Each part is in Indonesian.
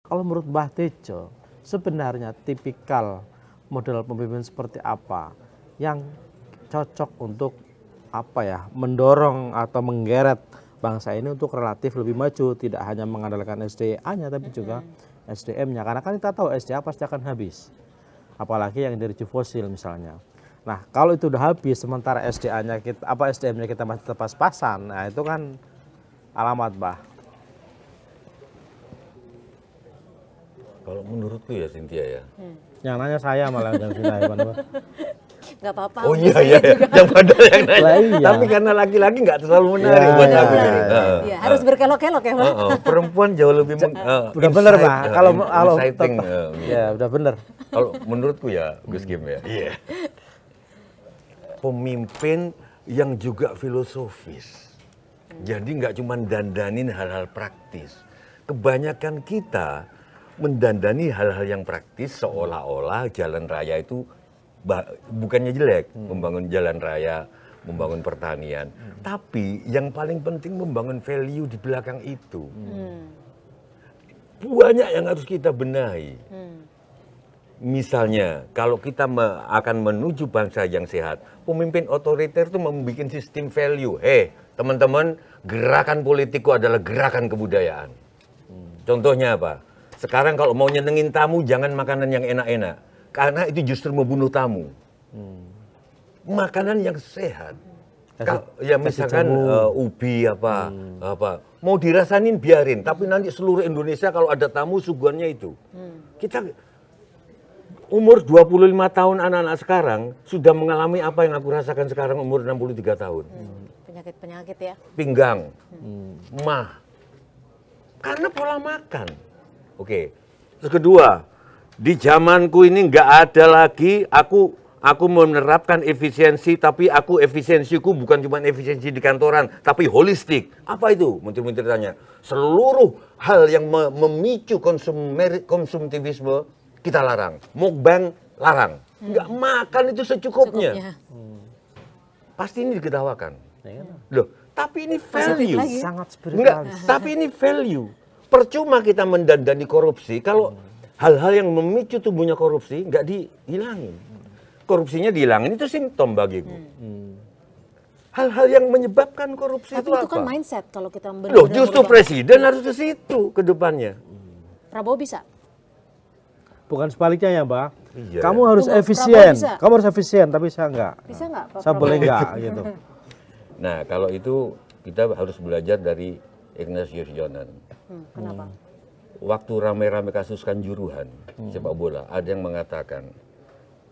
Kalau menurut Mbah Tejo, sebenarnya tipikal model pemimpin seperti apa yang cocok untuk apa ya, mendorong atau menggeret bangsa ini untuk relatif lebih maju, tidak hanya mengandalkan SDA-nya tapi juga SDM-nya. Karena kan kita tahu SDA pasti akan habis. Apalagi yang dari fosil misalnya. Nah, kalau itu udah habis sementara SDA-nya kita SDM-nya kita masih tetap pas-pasan, nah itu kan alamat, Bah. Kalau menurutku ya Cynthia ya. Yang nanya saya malah yang sudah hebat. Nggak apa-apa. Oh iya iya, yang padahal yang nanya. Lah iya. Tapi karena laki-laki nggak terlalu menarik Ya, buat ya, aku. ya, jadi. ya. Iya, harus berkelok-kelok ya, Pak. Perempuan jauh lebih Udah bener, Pak. Kalau exciting. ya udah bener. Kalau menurutku ya Gus Kim ya. Iya. Pemimpin yang juga filosofis. Jadi nggak cuma dandanin hal-hal praktis. Kebanyakan kita mendandani hal-hal yang praktis seolah-olah jalan raya itu bukannya jelek, membangun jalan raya, membangun pertanian. Tapi yang paling penting membangun value di belakang itu. Banyak yang harus kita benahi. Misalnya, kalau kita akan menuju bangsa yang sehat, pemimpin otoriter itu membuat sistem value. Teman-teman, gerakan politikku adalah gerakan kebudayaan. Contohnya apa? Sekarang kalau mau nyenengin tamu, jangan makanan yang enak-enak. Karena itu justru membunuh tamu. Makanan yang sehat. Ya misalkan ubi apa, mau dirasain biarin. Tapi nanti seluruh Indonesia kalau ada tamu suguhannya itu. Kita umur 25 tahun anak-anak sekarang sudah mengalami apa yang aku rasakan sekarang umur 63 tahun. Penyakit-penyakit ya. Pinggang, mah. Karena pola makan. Oke. Terus kedua, di zamanku ini nggak ada lagi aku menerapkan efisiensi, tapi efisiensiku bukan cuma efisiensi di kantoran, tapi holistik. Apa itu? Menteri-menteri tanya. Seluruh hal yang memicu konsumtivisme kita larang. Mukbang larang. Nggak makan itu secukupnya. Pasti ini diketawakan. Loh, tapi ini value. Sangat spiritual. Tapi ini value. Percuma kita mendandani korupsi kalau hal-hal yang memicu tumbuhnya korupsi nggak dihilangin. Korupsinya dihilangin itu simptom bagiku. Hal-hal yang menyebabkan korupsi Tapi itu itu kan apa? mindset kalau kita Loh, justru presiden harus ke situ ke depannya. Prabowo bisa. Bukan sebaliknya ya, Mbak. Iya. Kamu harus Tunggu, efisien. Prabowo bisa. Kamu harus efisien, tapi saya enggak. Bisa nggak, Pak Saya Prabowo? boleh enggak gitu. Nah, kalau itu kita harus belajar dari Ignatius Jonan. Kenapa? Waktu rame-rame kasus Kanjuruhan sepak bola, ada yang mengatakan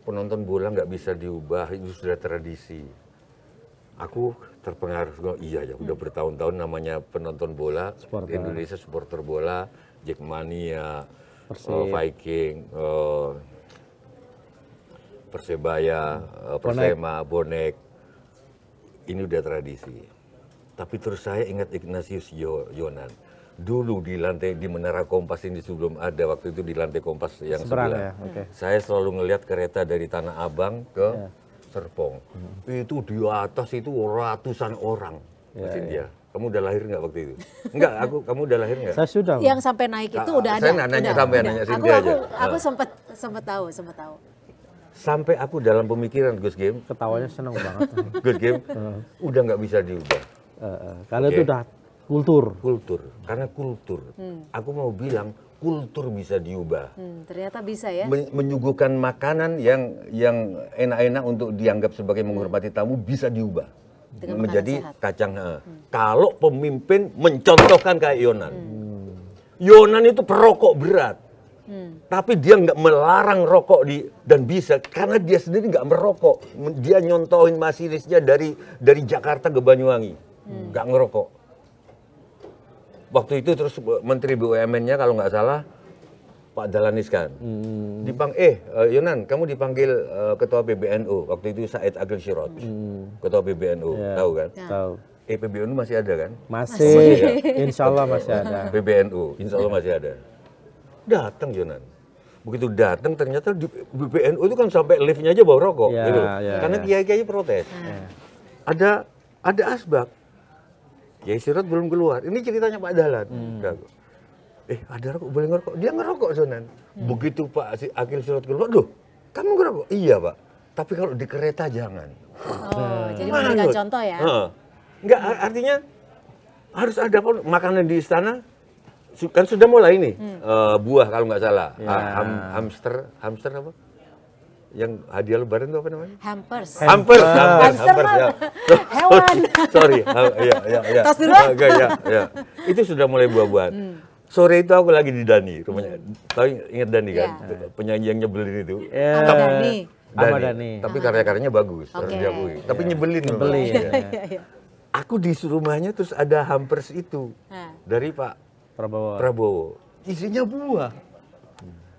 penonton bola nggak bisa diubah, itu sudah tradisi. Aku terpengaruh, iya ya, udah bertahun-tahun namanya penonton bola di Indonesia, supporter bola, Jackmania, Viking, Persebaya, Persema, Bonek, ini udah tradisi. Tapi terus saya ingat Ignatius Jonan. Dulu di Menara Kompas ini sebelum ada, waktu itu di lantai Kompas yang sebelah. Ya? Saya selalu ngelihat kereta dari Tanah Abang ke Serpong. Itu di atas itu ratusan orang. Cynthia, kamu udah lahir nggak waktu itu? Enggak, kamu udah lahir nggak? Saya sudah. Yang sampai naik itu udah ada. Saya nanya sampai nanya Cynthia aja. Aku sempat tahu. Sampai aku dalam pemikiran Gus Kim, Ketawanya seneng banget. Gus Kim, udah nggak bisa diubah. Karena itu udah kultur. Karena kultur. Aku mau bilang kultur bisa diubah. Ternyata bisa ya. Menyuguhkan makanan yang enak-enak untuk dianggap sebagai menghormati tamu bisa diubah menjadi kacang. Kalau pemimpin mencontohkan kayak Yonan. Yonan itu perokok berat. Tapi dia nggak melarang rokok dan bisa karena dia sendiri nggak merokok. Dia nyontohin masinisnya dari Jakarta ke Banyuwangi, nggak ngerokok. Waktu itu terus Menteri BUMN-nya kalau nggak salah Pak Dahlan Iskan. Yonan, kamu dipanggil Ketua PBNU. Waktu itu Said Agil Sirot, Ketua PBNU, tahu kan? Tahu. PBNU masih ada kan? Masih. Insya Allah masih ada. PBNU, insya Allah masih ada. Datang Yonan. Begitu datang ternyata di PBNU itu kan sampai liftnya aja bawa rokok. Gitu. Karena kiai-kiai protes. Ada asbak. Kiai Sirot belum keluar. Ini ceritanya Pak Dahlan. ada rokok, boleh ngerokok? Dia ngerokok Sunan. Begitu Pak Akil Sirot keluar, "Duh, kamu ngerokok?" "Iya Pak, tapi kalau di kereta jangan." Oh, jadi memberikan contoh ya. Enggak, artinya harus ada makanan di istana. Kan sudah mulai nih, buah kalau nggak salah. Hamster apa? Yang hadiah lebaran itu apa namanya? Hampers. Hampers ya. Hewan. Sorry, ya. Tos dulu. Ya. Itu sudah mulai buah-buahan. Sore itu aku lagi di Dani, rumahnya. Tahu ingat Dani kan? Penyanyi yang nyebelin itu. Ahmad Dhani. Tapi karya-karyanya bagus, harus diakui. Tapi nyebelin. Iya. Aku di rumahnya terus ada hampers itu dari Pak Prabowo. Isinya buah.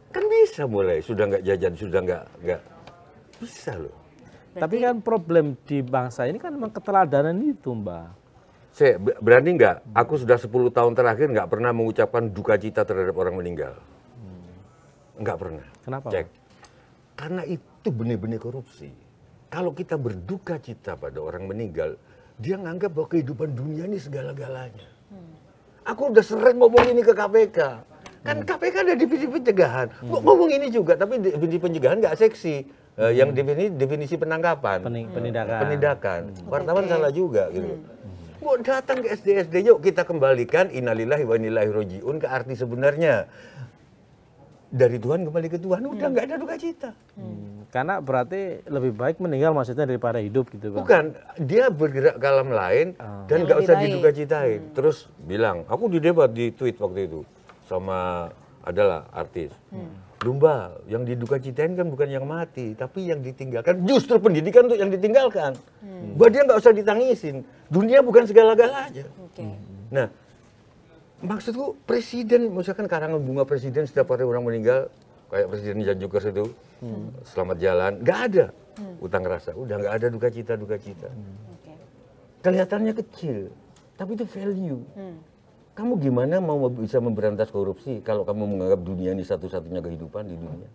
Kan bisa mulai, sudah nggak jajan, sudah nggak bisa loh. Tapi kan problem di bangsa ini kan memang keteladanan itu, Mbak. Saya berani nggak? Aku sudah 10 tahun terakhir nggak pernah mengucapkan duka cita terhadap orang meninggal. Nggak pernah. Kenapa? Cek. Karena itu benih-benih korupsi. Kalau kita berduka cita pada orang meninggal, dia nganggap bahwa kehidupan dunia ini segala-galanya. Aku udah sering ngomong ini ke KPK. Kan KPK ada divisi pencegahan. Ngomong ini juga, tapi divisi pencegahan nggak seksi. Yang definisi penangkapan. Penindakan. Wartawan salah juga gitu. Mau datang ke SD, yuk kita kembalikan innalillahi wa inna ilaihi rajiun ke arti sebenarnya. Dari Tuhan kembali ke Tuhan, udah nggak ada duka cita. Karena berarti lebih baik meninggal maksudnya daripada hidup gitu, Bang. Bukan, dia bergerak ke alam lain dan nggak usah diduka citain. Terus bilang, aku di debat di tweet waktu itu sama adalah artis. Lumba, yang diduka citain kan bukan yang mati, tapi yang ditinggalkan. Justru pendidikan untuk yang ditinggalkan. Bahwa dia nggak usah ditangisin. Dunia bukan segala-galanya. Nah, maksudku presiden, misalkan karangan bunga presiden setiap hari orang meninggal, kayak Presiden Jan Jukers itu, selamat jalan, nggak ada utang rasa, udah nggak ada duka cita. Kelihatannya kecil, tapi itu value. Kamu gimana mau bisa memberantas korupsi kalau kamu menganggap dunia ini satu-satunya kehidupan di dunia?